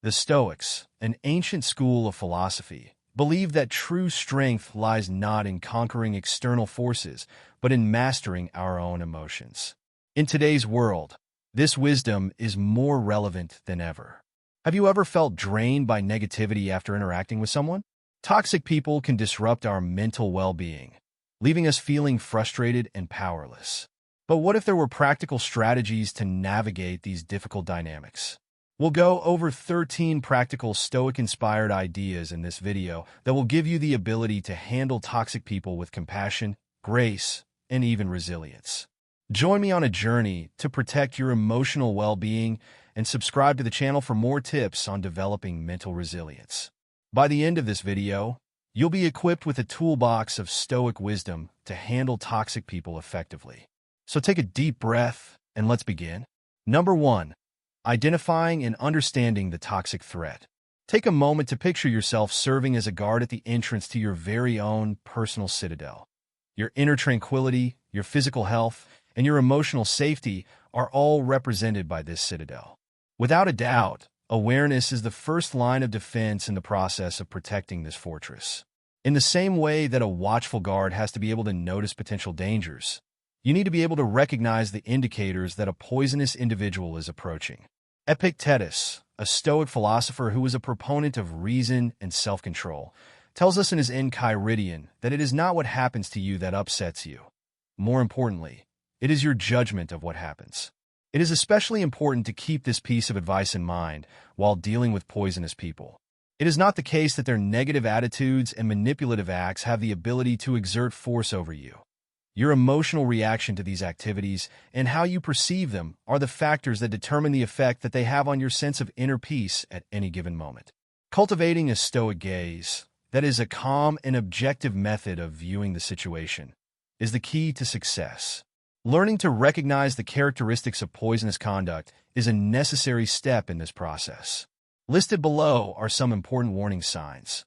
The Stoics, an ancient school of philosophy, believed that true strength lies not in conquering external forces, but in mastering our own emotions. In today's world, this wisdom is more relevant than ever. Have you ever felt drained by negativity after interacting with someone? Toxic people can disrupt our mental well-being, leaving us feeling frustrated and powerless. But what if there were practical strategies to navigate these difficult dynamics? We'll go over 13 practical Stoic-inspired ideas in this video that will give you the ability to handle toxic people with compassion, grace, and even resilience. Join me on a journey to protect your emotional well-being and subscribe to the channel for more tips on developing mental resilience. By the end of this video, you'll be equipped with a toolbox of Stoic wisdom to handle toxic people effectively. So take a deep breath and let's begin. Number 1. Identifying and understanding the toxic threat. Take a moment to picture yourself serving as a guard at the entrance to your very own personal citadel. Your inner tranquility, your physical health, and your emotional safety are all represented by this citadel. Without a doubt, awareness is the first line of defense in the process of protecting this fortress. In the same way that a watchful guard has to be able to notice potential dangers, you need to be able to recognize the indicators that a poisonous individual is approaching. Epictetus, a Stoic philosopher who was a proponent of reason and self-control, tells us in his Enchiridion that it is not what happens to you that upsets you. More importantly, it is your judgment of what happens. It is especially important to keep this piece of advice in mind while dealing with poisonous people. It is not the case that their negative attitudes and manipulative acts have the ability to exert force over you. Your emotional reaction to these activities and how you perceive them are the factors that determine the effect that they have on your sense of inner peace at any given moment. Cultivating a Stoic gaze, that is a calm and objective method of viewing the situation, is the key to success. Learning to recognize the characteristics of poisonous conduct is a necessary step in this process. Listed below are some important warning signs.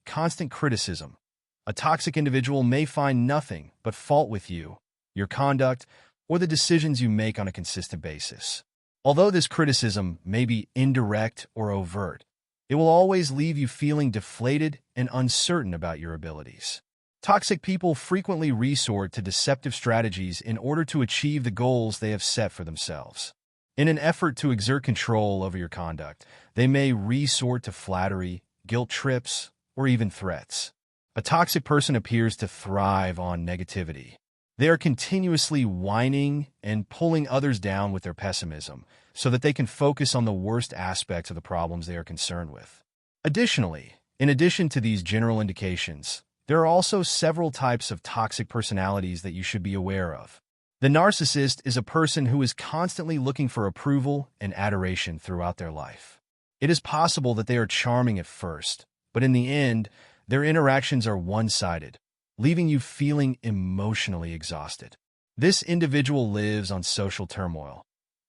Constant criticism. A toxic individual may find nothing but fault with you, your conduct, or the decisions you make on a consistent basis. Although this criticism may be indirect or overt, it will always leave you feeling deflated and uncertain about your abilities. Toxic people frequently resort to deceptive strategies in order to achieve the goals they have set for themselves. In an effort to exert control over your conduct, they may resort to flattery, guilt trips, or even threats. A toxic person appears to thrive on negativity. They are continuously whining and pulling others down with their pessimism so that they can focus on the worst aspects of the problems they are concerned with. Additionally, in addition to these general indications, there are also several types of toxic personalities that you should be aware of. The narcissist is a person who is constantly looking for approval and adoration throughout their life. It is possible that they are charming at first, but in the end, their interactions are one-sided, leaving you feeling emotionally exhausted. This individual lives on social turmoil.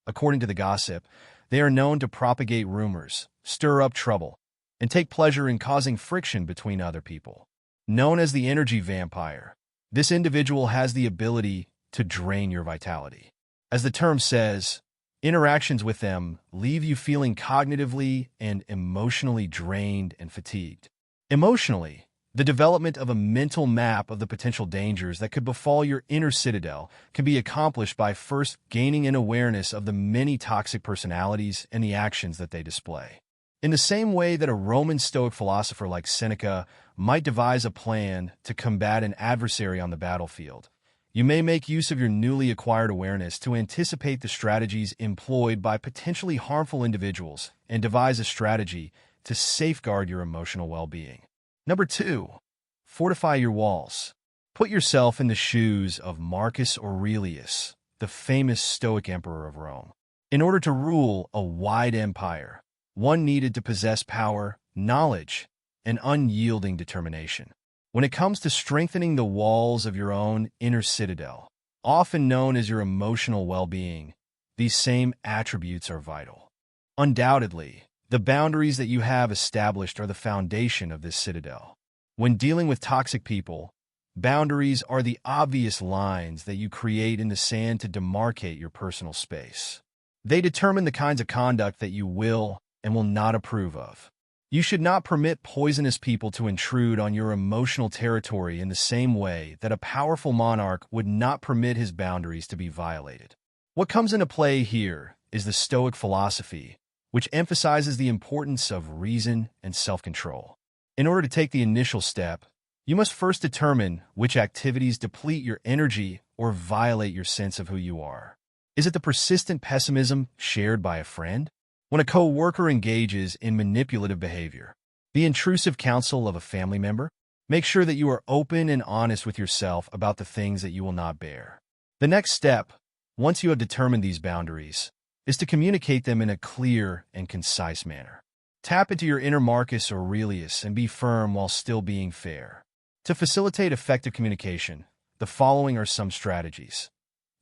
According to the gossip, they are known to propagate rumors, stir up trouble, and take pleasure in causing friction between other people. Known as the energy vampire, this individual has the ability to drain your vitality. As the term says, interactions with them leave you feeling cognitively and emotionally drained and fatigued. Emotionally, the development of a mental map of the potential dangers that could befall your inner citadel can be accomplished by first gaining an awareness of the many toxic personalities and the actions that they display. In the same way that a Roman Stoic philosopher like Seneca might devise a plan to combat an adversary on the battlefield, you may make use of your newly acquired awareness to anticipate the strategies employed by potentially harmful individuals and devise a strategy to safeguard your emotional well-being. Number 2, fortify your walls. Put yourself in the shoes of Marcus Aurelius, the famous Stoic emperor of Rome. In order to rule a wide empire, one needed to possess power, knowledge, and unyielding determination. When it comes to strengthening the walls of your own inner citadel, often known as your emotional well-being, these same attributes are vital. Undoubtedly, the boundaries that you have established are the foundation of this citadel. When dealing with toxic people, boundaries are the obvious lines that you create in the sand to demarcate your personal space. They determine the kinds of conduct that you will and will not approve of. You should not permit poisonous people to intrude on your emotional territory in the same way that a powerful monarch would not permit his boundaries to be violated. What comes into play here is the Stoic philosophy, which emphasizes the importance of reason and self-control. In order to take the initial step, you must first determine which activities deplete your energy or violate your sense of who you are. Is it the persistent pessimism shared by a friend? When a co-worker engages in manipulative behavior, the intrusive counsel of a family member? Make sure that you are open and honest with yourself about the things that you will not bear. The next step, once you have determined these boundaries, is to communicate them in a clear and concise manner. Tap into your inner Marcus Aurelius and be firm while still being fair. To facilitate effective communication, the following are some strategies.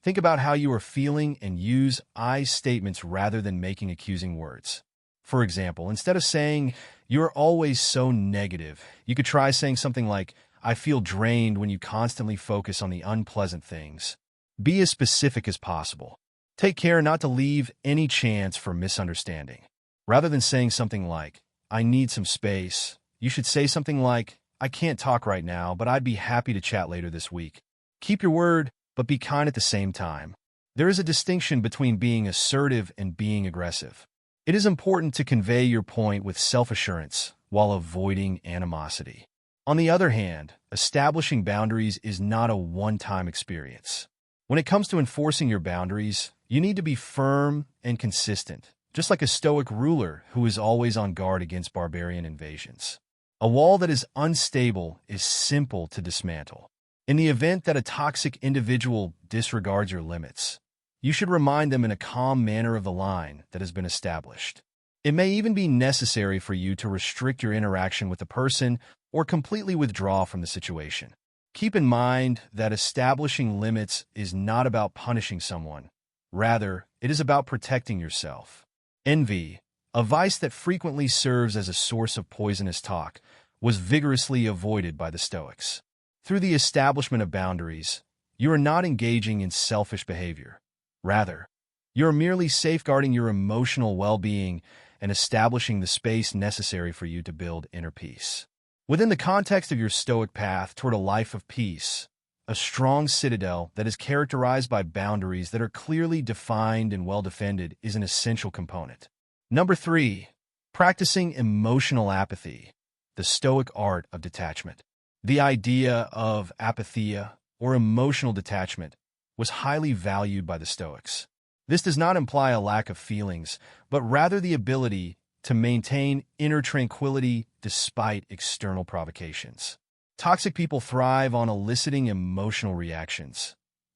Think about how you are feeling and use I statements rather than making accusing words. For example, instead of saying, "You're always so negative," you could try saying something like, "I feel drained when you constantly focus on the unpleasant things." Be as specific as possible. Take care not to leave any chance for misunderstanding. Rather than saying something like, "I need some space," you should say something like, "I can't talk right now, but I'd be happy to chat later this week." Keep your word, but be kind at the same time. There is a distinction between being assertive and being aggressive. It is important to convey your point with self-assurance while avoiding animosity. On the other hand, establishing boundaries is not a one-time experience. When it comes to enforcing your boundaries, you need to be firm and consistent, just like a Stoic ruler who is always on guard against barbarian invasions. A wall that is unstable is simple to dismantle. In the event that a toxic individual disregards your limits, you should remind them in a calm manner of the line that has been established. It may even be necessary for you to restrict your interaction with the person or completely withdraw from the situation. Keep in mind that establishing limits is not about punishing someone. Rather, it is about protecting yourself. Envy, a vice that frequently serves as a source of poisonous talk, was vigorously avoided by the Stoics. Through the establishment of boundaries, you are not engaging in selfish behavior. Rather, you are merely safeguarding your emotional well-being and establishing the space necessary for you to build inner peace. Within the context of your Stoic path toward a life of peace, a strong citadel that is characterized by boundaries that are clearly defined and well-defended is an essential component. Number 3, practicing emotional apathy, the Stoic art of detachment. The idea of apatheia, or emotional detachment, was highly valued by the Stoics. This does not imply a lack of feelings, but rather the ability to maintain inner tranquility despite external provocations. Toxic people thrive on eliciting emotional reactions,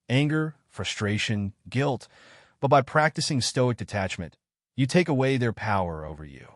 anger, frustration, guilt, but by practicing Stoic detachment, you take away their power over you.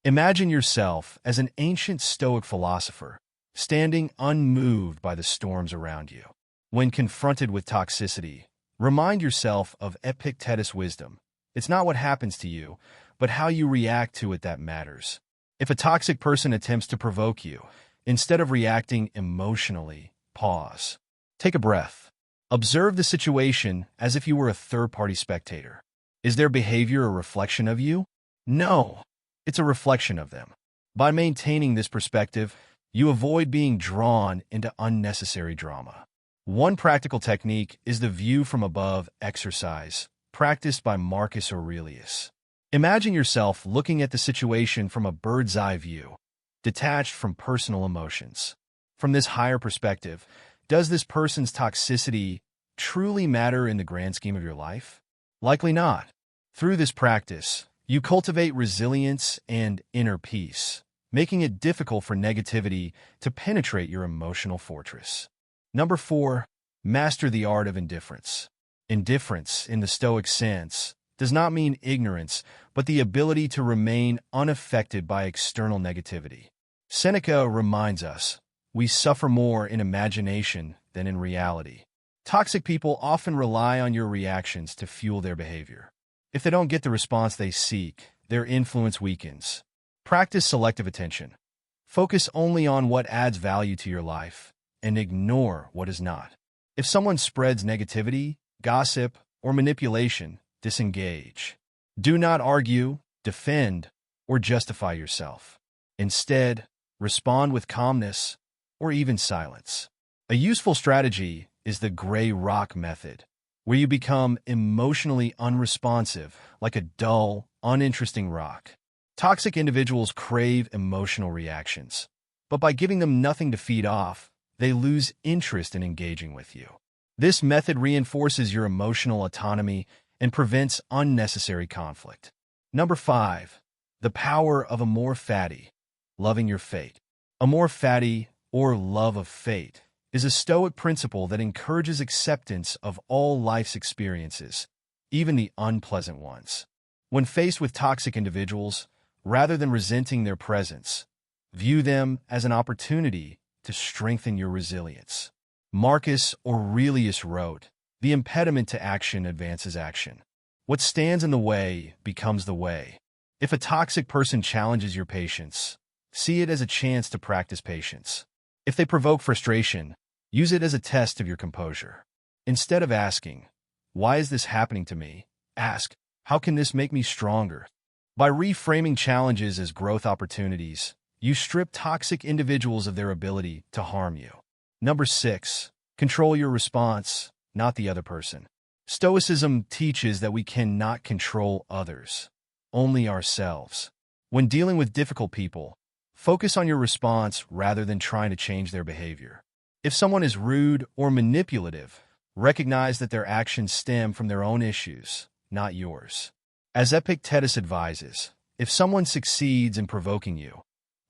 Imagine yourself as an ancient Stoic philosopher, standing unmoved by the storms around you. When confronted with toxicity, remind yourself of Epictetus' wisdom. It's not what happens to you, but how you react to it that matters. If a toxic person attempts to provoke you, instead of reacting emotionally, pause. Take a breath. Observe the situation as if you were a third-party spectator. Is their behavior a reflection of you? No, it's a reflection of them. By maintaining this perspective, you avoid being drawn into unnecessary drama. One practical technique is the view from above exercise, practiced by Marcus Aurelius. Imagine yourself looking at the situation from a bird's eye view, detached from personal emotions. From this higher perspective, does this person's toxicity truly matter in the grand scheme of your life? Likely not. Through this practice, you cultivate resilience and inner peace, making it difficult for negativity to penetrate your emotional fortress. Number 4, master the art of indifference. Indifference, in the Stoic sense, does not mean ignorance, but the ability to remain unaffected by external negativity. Seneca reminds us, we suffer more in imagination than in reality. Toxic people often rely on your reactions to fuel their behavior. If they don't get the response they seek, their influence weakens. Practice selective attention. Focus only on what adds value to your life, and ignore what is not. If someone spreads negativity, gossip, or manipulation, disengage. Do not argue, defend, or justify yourself. Instead, respond with calmness or even silence. A useful strategy is the gray rock method, where you become emotionally unresponsive, like a dull, uninteresting rock. Toxic individuals crave emotional reactions, but by giving them nothing to feed off, they lose interest in engaging with you. This method reinforces your emotional autonomy and prevents unnecessary conflict. Number 5. The power of amor fati, loving your fate. Amor fati, or love of fate, is a Stoic principle that encourages acceptance of all life's experiences, even the unpleasant ones. When faced with toxic individuals, rather than resenting their presence, view them as an opportunity to strengthen your resilience. Marcus Aurelius wrote, "The impediment to action advances action. What stands in the way becomes the way." If a toxic person challenges your patience, see it as a chance to practice patience. If they provoke frustration, use it as a test of your composure. Instead of asking, "Why is this happening to me?" ask, "How can this make me stronger?" By reframing challenges as growth opportunities, you strip toxic individuals of their ability to harm you. Number 6. Control your response, not the other person. Stoicism teaches that we cannot control others, only ourselves. When dealing with difficult people, focus on your response rather than trying to change their behavior. If someone is rude or manipulative, recognize that their actions stem from their own issues, not yours. As Epictetus advises, if someone succeeds in provoking you,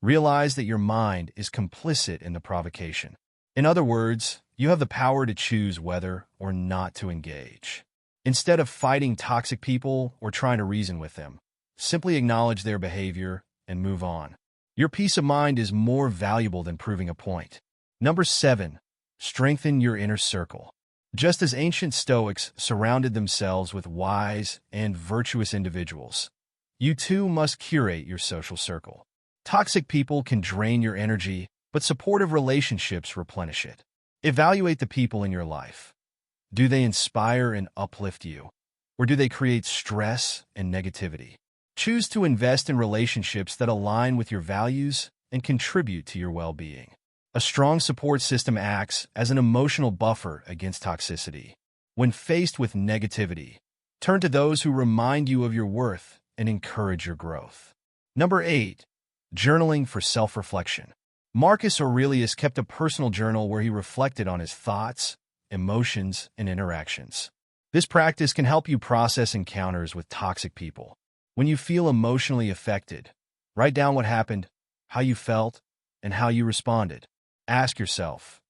realize that your mind is complicit in the provocation. In other words, you have the power to choose whether or not to engage. Instead of fighting toxic people or trying to reason with them, simply acknowledge their behavior and move on. Your peace of mind is more valuable than proving a point. Number 7. Strengthen your inner circle. Just as ancient Stoics surrounded themselves with wise and virtuous individuals, you too must curate your social circle. Toxic people can drain your energy, but supportive relationships replenish it. Evaluate the people in your life. Do they inspire and uplift you, or do they create stress and negativity? Choose to invest in relationships that align with your values and contribute to your well-being. A strong support system acts as an emotional buffer against toxicity. When faced with negativity, turn to those who remind you of your worth and encourage your growth. Number 8. Journaling for self-reflection. Marcus Aurelius kept a personal journal where he reflected on his thoughts, emotions, and interactions. This practice can help you process encounters with toxic people. When you feel emotionally affected, write down what happened, how you felt, and how you responded. Ask yourself,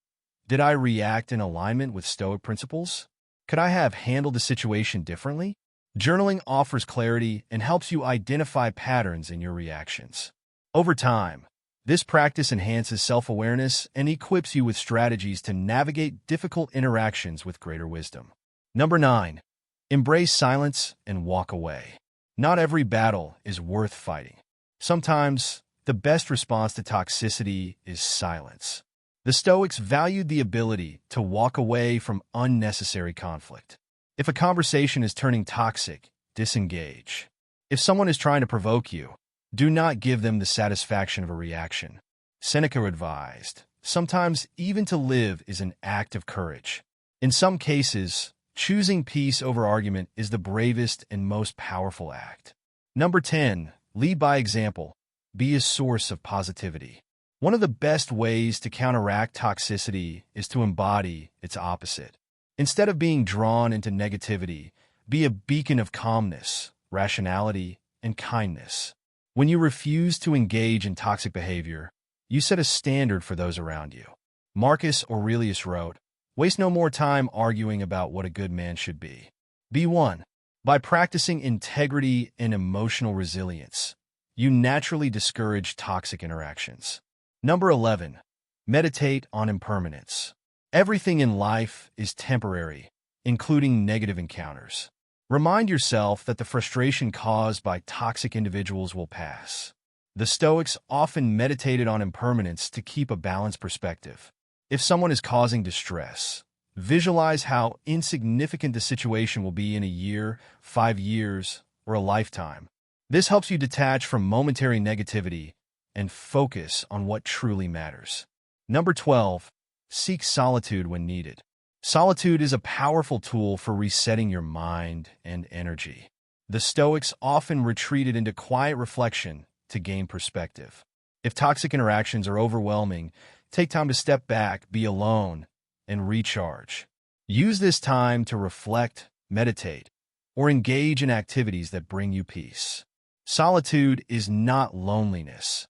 did I react in alignment with Stoic principles? Could I have handled the situation differently? Journaling offers clarity and helps you identify patterns in your reactions. Over time, this practice enhances self-awareness and equips you with strategies to navigate difficult interactions with greater wisdom. Number 9. Embrace silence and walk away. Not every battle is worth fighting. Sometimes, the best response to toxicity is silence. The Stoics valued the ability to walk away from unnecessary conflict. If a conversation is turning toxic, disengage. If someone is trying to provoke you, do not give them the satisfaction of a reaction. Seneca advised, sometimes even to live is an act of courage. In some cases, choosing peace over argument is the bravest and most powerful act. Number 10. Lead by example. Be a source of positivity. One of the best ways to counteract toxicity is to embody its opposite. Instead of being drawn into negativity, be a beacon of calmness, rationality, and kindness. When you refuse to engage in toxic behavior, you set a standard for those around you. Marcus Aurelius wrote, "Waste no more time arguing about what a good man should be. Be one." By practicing integrity and emotional resilience, you naturally discourage toxic interactions. Number 11. Meditate on impermanence. Everything in life is temporary, including negative encounters. Remind yourself that the frustration caused by toxic individuals will pass. The Stoics often meditated on impermanence to keep a balanced perspective. If someone is causing distress, visualize how insignificant the situation will be in a year, 5 years, or a lifetime. This helps you detach from momentary negativity and focus on what truly matters. Number 12, seek solitude when needed. Solitude is a powerful tool for resetting your mind and energy. The Stoics often retreated into quiet reflection to gain perspective. If toxic interactions are overwhelming, take time to step back, be alone, and recharge. Use this time to reflect, meditate, or engage in activities that bring you peace. Solitude is not loneliness.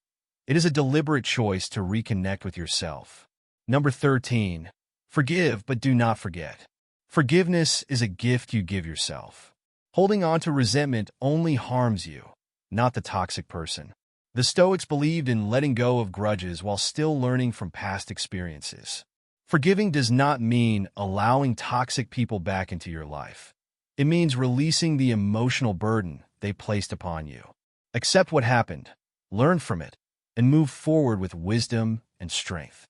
It is a deliberate choice to reconnect with yourself. Number 13, forgive but do not forget. Forgiveness is a gift you give yourself. Holding on to resentment only harms you, not the toxic person. The Stoics believed in letting go of grudges while still learning from past experiences. Forgiving does not mean allowing toxic people back into your life. It means releasing the emotional burden they placed upon you. Accept what happened, learn from it, and move forward with wisdom and strength.